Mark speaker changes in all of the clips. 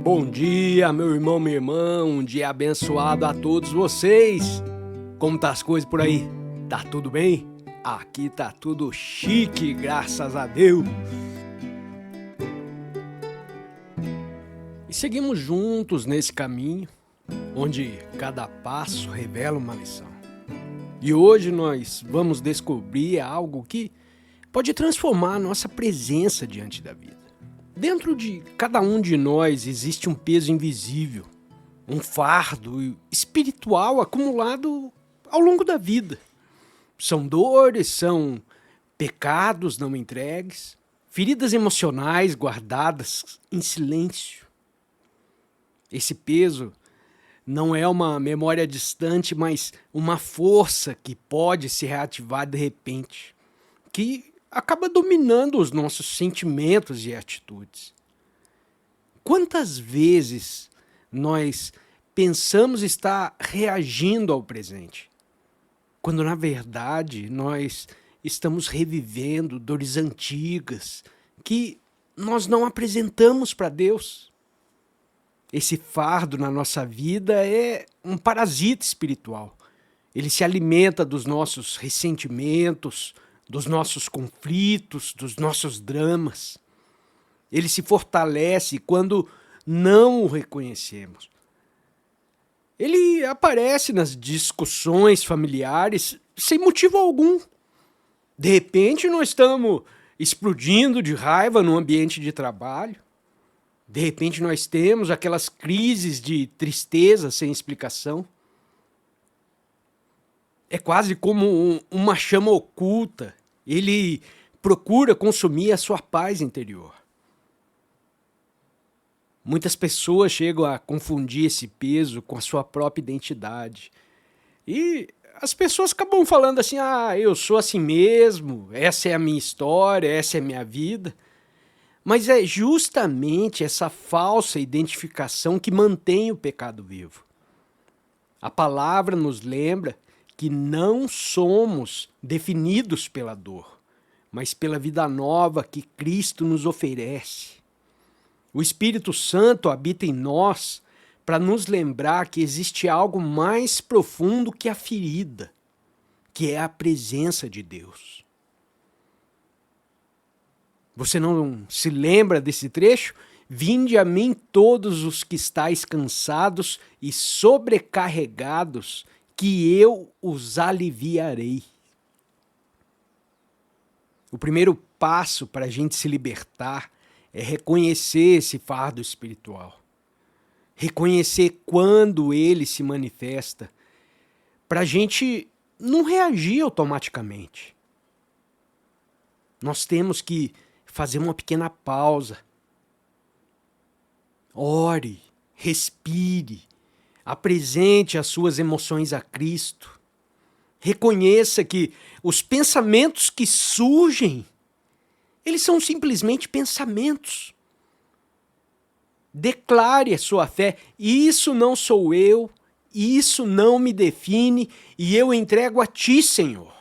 Speaker 1: Bom dia, meu irmão, minha irmã, um dia abençoado a todos vocês. Como tá as coisas por aí? Tá tudo bem? Aqui tá tudo chique, graças a Deus. E seguimos juntos nesse caminho, onde cada passo revela uma lição. E hoje nós vamos descobrir algo que pode transformar a nossa presença diante da vida. Dentro de cada um de nós existe um peso invisível, um fardo espiritual acumulado ao longo da vida. São dores, são pecados não entregues, feridas emocionais guardadas em silêncio. Esse peso não é uma memória distante, mas uma força que pode se reativar de repente, que acaba dominando os nossos sentimentos e atitudes. Quantas vezes nós pensamos estar reagindo ao presente, quando na verdade nós estamos revivendo dores antigas que nós não apresentamos para Deus? Esse fardo na nossa vida é um parasita espiritual. Ele se alimenta dos nossos ressentimentos, dos nossos conflitos, dos nossos dramas. Ele se fortalece quando não o reconhecemos. Ele aparece nas discussões familiares sem motivo algum. De repente nós estamos explodindo de raiva no ambiente de trabalho. De repente nós temos aquelas crises de tristeza sem explicação. É quase como uma chama oculta. Ele procura consumir a sua paz interior. Muitas pessoas chegam a confundir esse peso com a sua própria identidade. E as pessoas acabam falando assim, eu sou assim mesmo, essa é a minha história, essa é a minha vida. Mas é justamente essa falsa identificação que mantém o pecado vivo. A palavra nos lembra que não somos definidos pela dor, mas pela vida nova que Cristo nos oferece. O Espírito Santo habita em nós para nos lembrar que existe algo mais profundo que a ferida, que é a presença de Deus. Você não se lembra desse trecho? Vinde a mim todos os que estáis cansados e sobrecarregados, que eu os aliviarei. O primeiro passo para a gente se libertar é reconhecer esse fardo espiritual. Reconhecer quando ele se manifesta, para a gente não reagir automaticamente. Nós temos que fazer uma pequena pausa. Ore, respire, apresente as suas emoções a Cristo. Reconheça que os pensamentos que surgem, eles são simplesmente pensamentos. Declare a sua fé. Isso não sou eu, isso não me define e eu entrego a Ti, Senhor.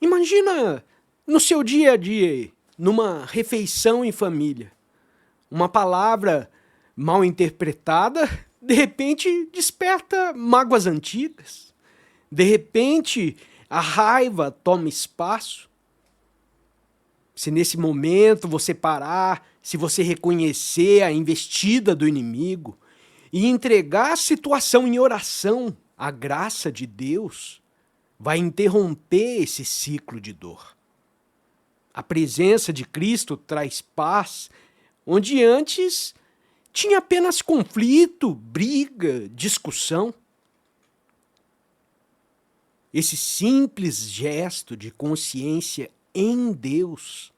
Speaker 1: Imagina no seu dia a dia, numa refeição em família, uma palavra mal interpretada, de repente desperta mágoas antigas. De repente, a raiva toma espaço. Se nesse momento você parar, se você reconhecer a investida do inimigo e entregar a situação em oração, a graça de Deus vai interromper esse ciclo de dor. A presença de Cristo traz paz, onde antes tinha apenas conflito, briga, discussão. Esse simples gesto de consciência em Deus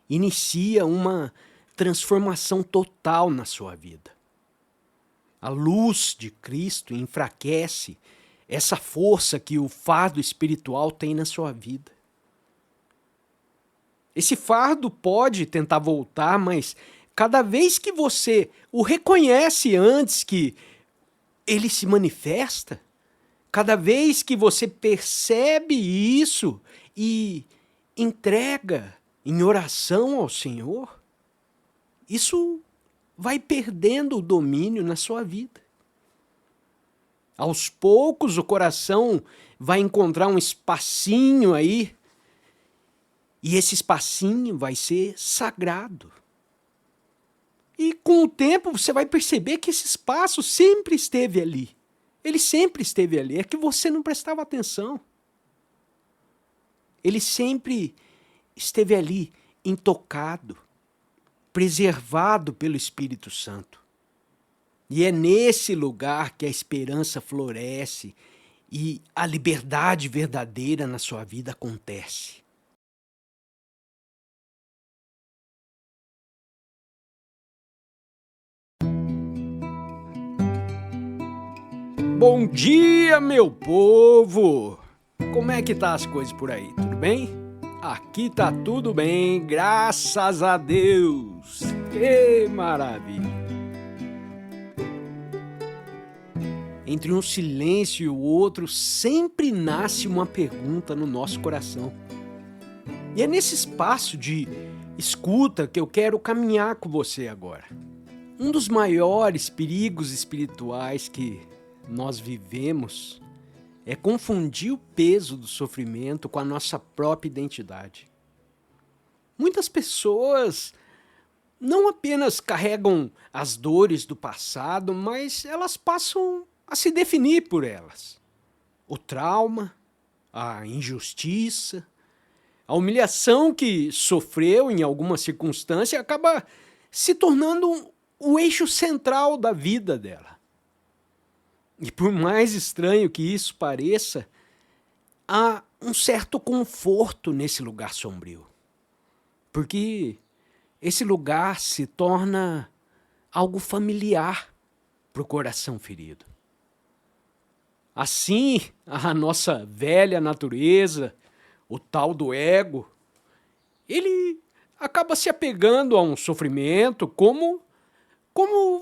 Speaker 1: inicia uma transformação total na sua vida. A luz de Cristo enfraquece essa força que o fardo espiritual tem na sua vida. Esse fardo pode tentar voltar, mas cada vez que você o reconhece antes que ele se manifesta, cada vez que você percebe isso e entrega em oração ao Senhor, isso vai perdendo o domínio na sua vida. Aos poucos o coração vai encontrar um espacinho aí, e esse espacinho vai ser sagrado. E com o tempo você vai perceber que esse espaço sempre esteve ali. Ele sempre esteve ali, é que você não prestava atenção. Ele sempre esteve ali, intocado, preservado pelo Espírito Santo. E é nesse lugar que a esperança floresce e a liberdade verdadeira na sua vida acontece. Bom dia, meu povo! Como é que tá as coisas por aí? Tudo bem? Aqui tá tudo bem, graças a Deus! Que maravilha! Entre um silêncio e o outro, sempre nasce uma pergunta no nosso coração. E é nesse espaço de escuta que eu quero caminhar com você agora. Um dos maiores perigos espirituais que nós vivemos é confundir o peso do sofrimento com a nossa própria identidade. Muitas pessoas não apenas carregam as dores do passado, mas elas passam a se definir por elas. O trauma, a injustiça, a humilhação que sofreu em alguma circunstância acaba se tornando o eixo central da vida dela. E por mais estranho que isso pareça, há um certo conforto nesse lugar sombrio. Porque esse lugar se torna algo familiar para o coração ferido. Assim, a nossa velha natureza, o tal do ego, ele acaba se apegando a um sofrimento como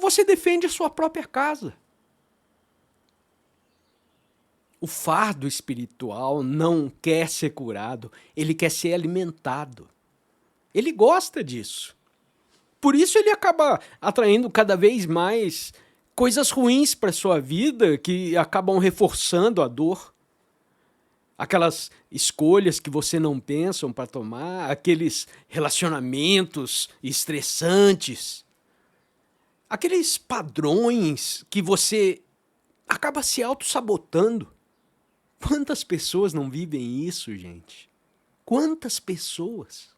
Speaker 1: você defende a sua própria casa. O fardo espiritual não quer ser curado, ele quer ser alimentado. Ele gosta disso. Por isso ele acaba atraindo cada vez mais coisas ruins para a sua vida que acabam reforçando a dor. Aquelas escolhas que você não pensa para tomar, aqueles relacionamentos estressantes, aqueles padrões que você acaba se auto-sabotando. Quantas pessoas não vivem isso, gente? Quantas pessoas?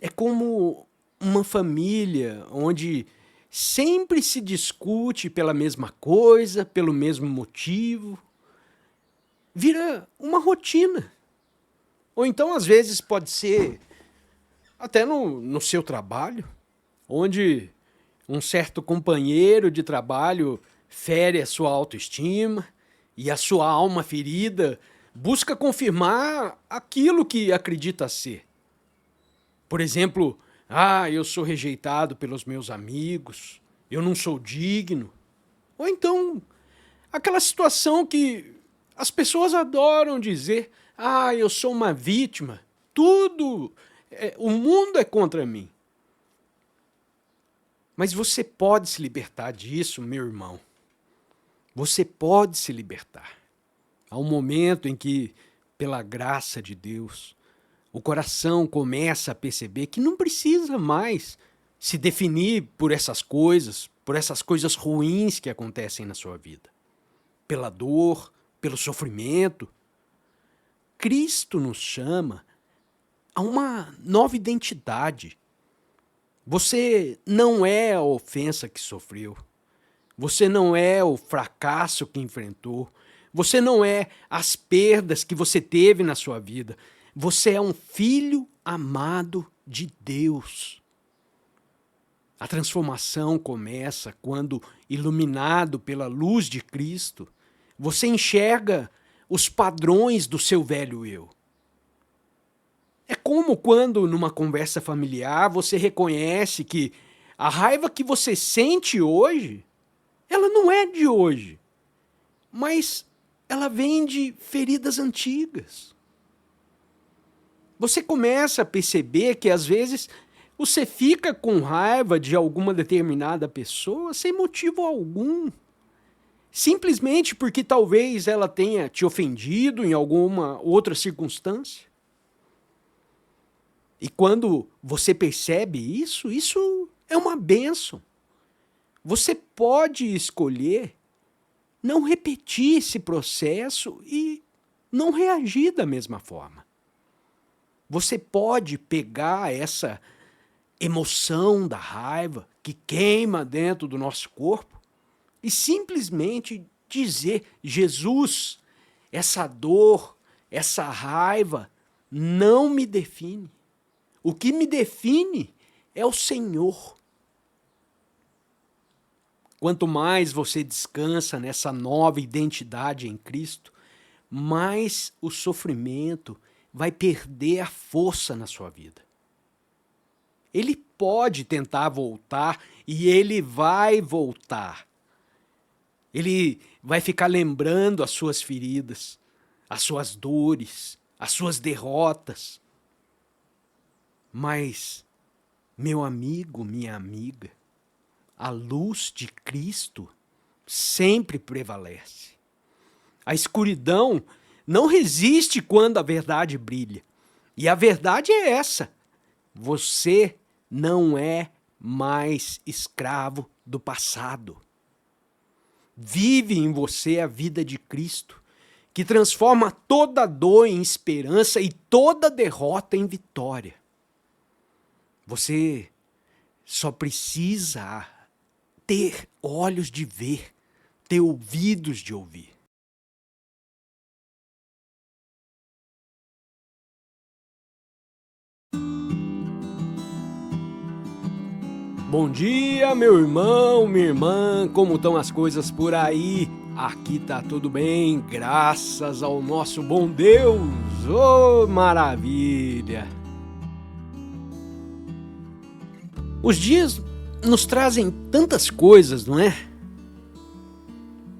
Speaker 1: É como uma família onde sempre se discute pela mesma coisa, pelo mesmo motivo. Vira uma rotina. Ou então, às vezes, pode ser até no seu trabalho, onde um certo companheiro de trabalho fere a sua autoestima e a sua alma ferida busca confirmar aquilo que acredita ser. Por exemplo, eu sou rejeitado pelos meus amigos, eu não sou digno. Ou então, aquela situação que as pessoas adoram dizer, eu sou uma vítima, o mundo é contra mim. Mas você pode se libertar disso, meu irmão. Você pode se libertar. Há um momento em que, pela graça de Deus, o coração começa a perceber que não precisa mais se definir por essas coisas ruins que acontecem na sua vida. Pela dor, pelo sofrimento. Cristo nos chama a uma nova identidade. Você não é a ofensa que sofreu. Você não é o fracasso que enfrentou. Você não é as perdas que você teve na sua vida. Você é um filho amado de Deus. A transformação começa quando, iluminado pela luz de Cristo, você enxerga os padrões do seu velho eu. É como quando, numa conversa familiar, você reconhece que a raiva que você sente hoje, ela não é de hoje, mas ela vem de feridas antigas. Você começa a perceber que, às vezes, Você fica com raiva de alguma determinada pessoa sem motivo algum. Simplesmente porque talvez ela tenha te ofendido em alguma outra circunstância. E quando você percebe isso, isso é uma bênção. Você pode escolher não repetir esse processo e não reagir da mesma forma. Você pode pegar essa emoção da raiva que queima dentro do nosso corpo e simplesmente dizer: Jesus, essa dor, essa raiva não me define. O que me define é o Senhor. Quanto mais você descansa nessa nova identidade em Cristo, mais o sofrimento vai perder a força na sua vida. Ele pode tentar voltar e ele vai voltar. Ele vai ficar lembrando as suas feridas, as suas dores, as suas derrotas. Mas, meu amigo, minha amiga, a luz de Cristo sempre prevalece. A escuridão não resiste quando a verdade brilha. E a verdade é essa: você não é mais escravo do passado. Vive em você a vida de Cristo, que transforma toda dor em esperança e toda derrota em vitória. Você só precisa ter olhos de ver, ter ouvidos de ouvir. Bom dia, meu irmão, minha irmã, como estão as coisas por aí? Aqui tá tudo bem, graças ao nosso bom Deus. Oh, maravilha! Os dias nos trazem tantas coisas, não é?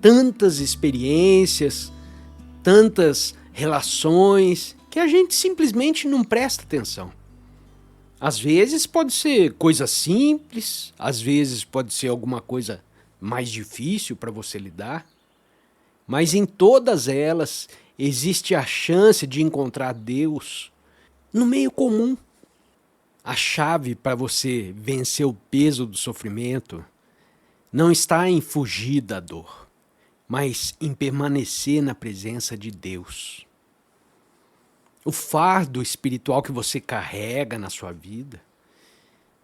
Speaker 1: Tantas experiências, tantas relações, que a gente simplesmente não presta atenção. Às vezes pode ser coisa simples, às vezes pode ser alguma coisa mais difícil para você lidar, mas em todas elas existe a chance de encontrar Deus no meio comum. A chave para você vencer o peso do sofrimento não está em fugir da dor, mas em permanecer na presença de Deus. O fardo espiritual que você carrega na sua vida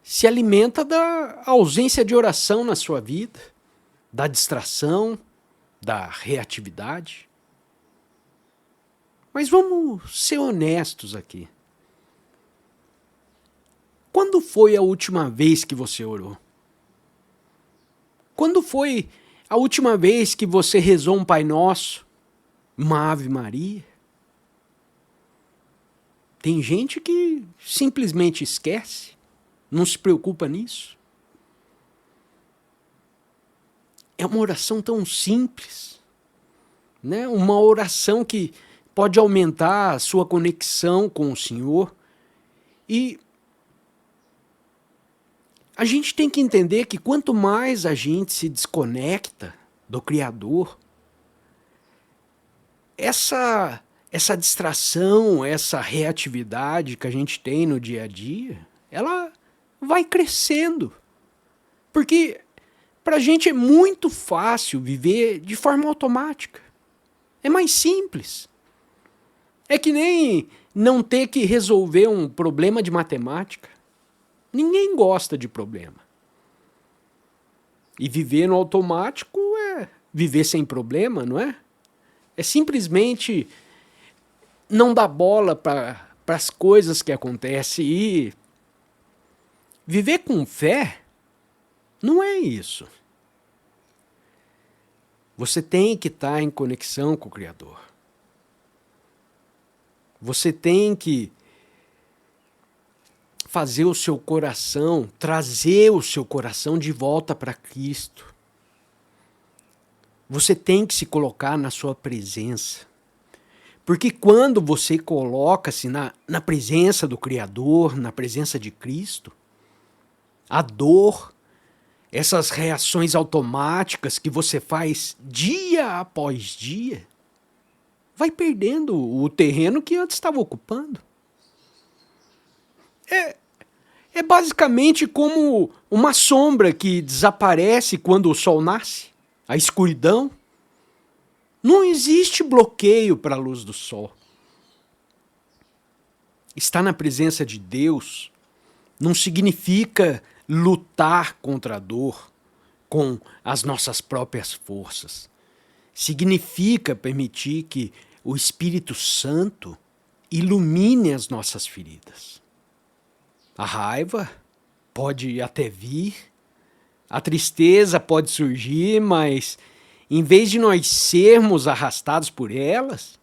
Speaker 1: se alimenta da ausência de oração na sua vida, da distração, da reatividade. Mas vamos ser honestos aqui. Quando foi a última vez que você orou? Quando foi a última vez que você rezou um Pai Nosso, uma Ave Maria? Tem gente que simplesmente esquece, não se preocupa nisso. É uma oração tão simples, né? Uma oração que pode aumentar a sua conexão com o Senhor. E a gente tem que entender que quanto mais a gente se desconecta do Criador, essa distração, essa reatividade que a gente tem no dia a dia, ela vai crescendo. Porque para a gente é muito fácil viver de forma automática. É mais simples. É que nem não ter que resolver um problema de matemática. Ninguém gosta de problema. E viver no automático é viver sem problema, não é? É simplesmente não dar bola para as coisas que acontecem e viver com fé não é isso. Você tem que estar em conexão com o Criador. Você tem que fazer o seu coração, trazer o seu coração de volta para Cristo. Você tem que se colocar na sua presença. Porque quando você coloca-se na presença do Criador, na presença de Cristo, A dor, essas reações automáticas que você faz dia após dia, vai perdendo o terreno que antes estava ocupando. É basicamente como uma sombra que desaparece quando o sol nasce, a escuridão. Não existe bloqueio para a luz do sol. Estar na presença de Deus não significa lutar contra a dor com as nossas próprias forças. Significa permitir que o Espírito Santo ilumine as nossas feridas. A raiva pode até vir, a tristeza pode surgir, mas em vez de nós sermos arrastados por elas,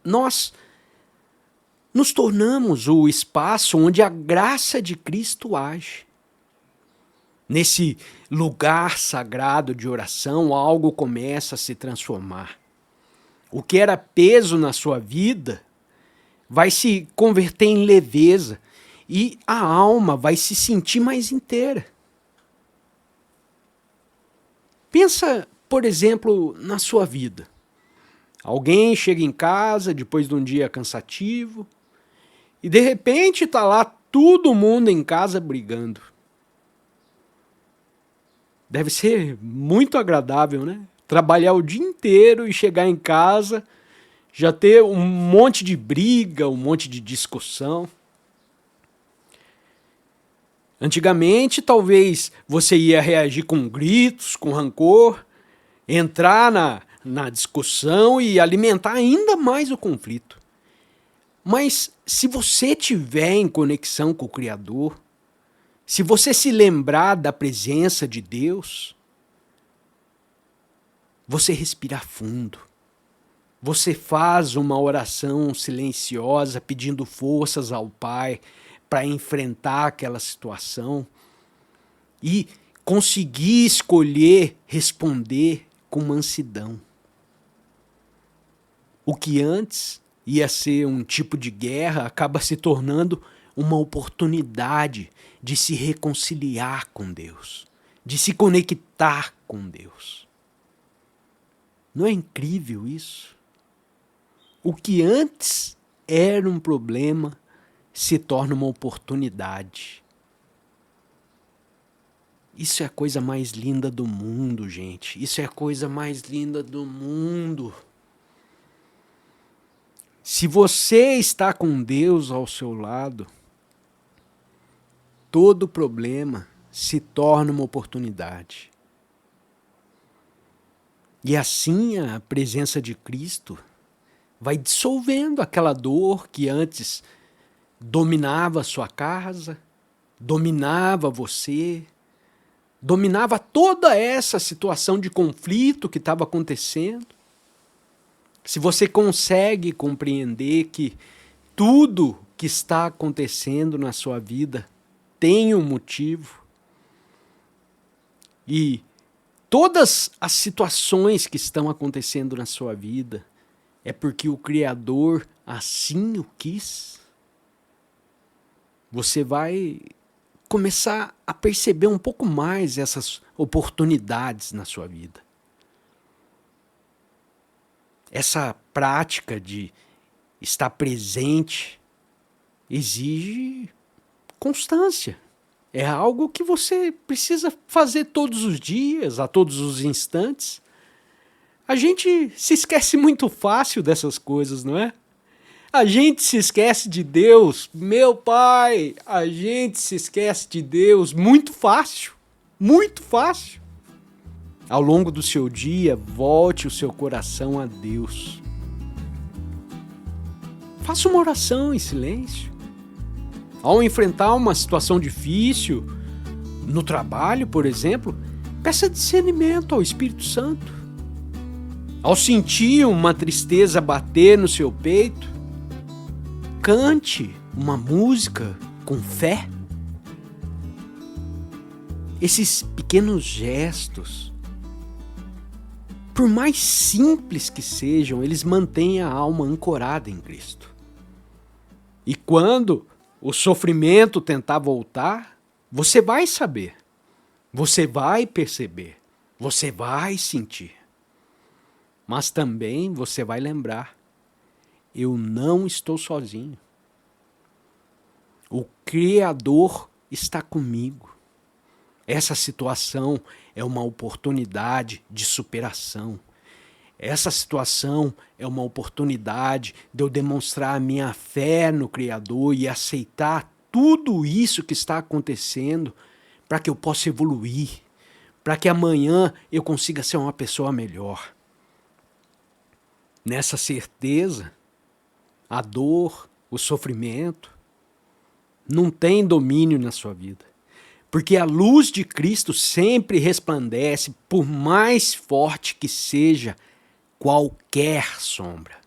Speaker 1: nós nos tornamos o espaço onde a graça de Cristo age. Nesse lugar sagrado de oração, algo começa a se transformar. O que era peso na sua vida vai se converter em leveza e a alma vai se sentir mais inteira. Pensa, por exemplo, na sua vida. Alguém chega em casa depois de um dia cansativo e de repente está lá todo mundo em casa brigando. Deve ser muito agradável, né? Trabalhar o dia inteiro e chegar em casa, já ter um monte de briga, um monte de discussão. Antigamente, talvez você ia reagir com gritos, com rancor, entrar na discussão e alimentar ainda mais o conflito. Mas se você estiver em conexão com o Criador, se você se lembrar da presença de Deus, você respira fundo. Você faz uma oração silenciosa pedindo forças ao Pai para enfrentar aquela situação e conseguir escolher responder com mansidão. O que antes ia ser um tipo de guerra acaba se tornando uma oportunidade de se reconciliar com Deus, de se conectar com Deus. Não é incrível isso? O que antes era um problema se torna uma oportunidade. Isso é a coisa mais linda do mundo, gente. Isso é a coisa mais linda do mundo. Se você está com Deus ao seu lado, todo problema se torna uma oportunidade. E assim a presença de Cristo vai dissolvendo aquela dor que antes dominava a sua casa, dominava você, dominava toda essa situação de conflito que estava acontecendo. Se você consegue compreender que tudo que está acontecendo na sua vida tem um motivo e todas as situações que estão acontecendo na sua vida é porque o Criador assim o quis, você vai começar a perceber um pouco mais essas oportunidades na sua vida. Essa prática de estar presente exige constância. É algo que você precisa fazer todos os dias, a todos os instantes. A gente se esquece muito fácil dessas coisas, não é? A gente se esquece de Deus, meu Pai, a gente se esquece de Deus muito fácil, muito fácil. Ao longo do seu dia, volte o seu coração a Deus. Faça uma oração em silêncio. Ao enfrentar uma situação difícil, no trabalho, por exemplo, peça discernimento ao Espírito Santo. Ao sentir uma tristeza bater no seu peito, cante uma música com fé. Esses pequenos gestos, por mais simples que sejam, eles mantêm a alma ancorada em Cristo. E quando o sofrimento tentar voltar, Você vai saber, você vai perceber, você vai sentir. Mas também você vai lembrar, eu não estou sozinho. O Criador está comigo. Essa situação é uma oportunidade de superação. Essa situação é uma oportunidade de eu demonstrar a minha fé no Criador e aceitar tudo isso que está acontecendo para que eu possa evoluir, para que amanhã eu consiga ser uma pessoa melhor. Nessa certeza, a dor, o sofrimento, não tem domínio na sua vida. Porque a luz de Cristo sempre resplandece, por mais forte que seja qualquer sombra.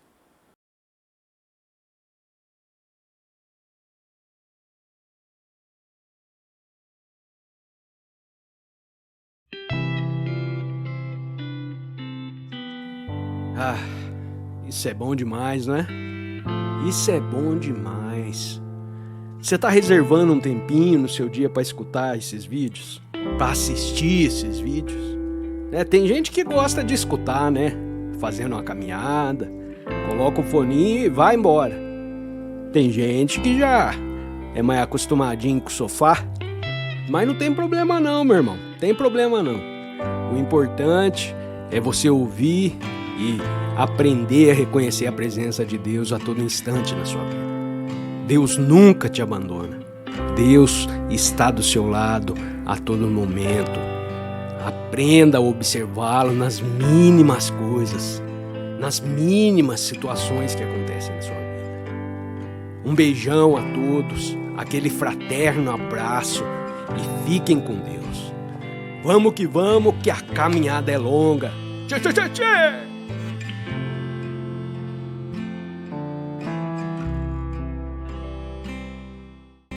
Speaker 1: Ah, isso é bom demais, né? Isso é bom demais. Você está reservando um tempinho no seu dia para escutar esses vídeos? Para assistir esses vídeos? Tem gente que gosta de escutar, né? Fazendo uma caminhada, coloca o foninho e vai embora. Tem gente que já é mais acostumadinho com o sofá, mas não tem problema não, meu irmão. Tem problema não. O importante é você ouvir e aprender a reconhecer a presença de Deus a todo instante na sua vida. Deus nunca te abandona. Deus está do seu lado a todo momento. Aprenda a observá-lo nas mínimas coisas, nas mínimas situações que acontecem na sua vida. Um beijão a todos, aquele fraterno abraço e fiquem com Deus. Vamos que a caminhada é longa. Tchê, tchê, tchê, tchê.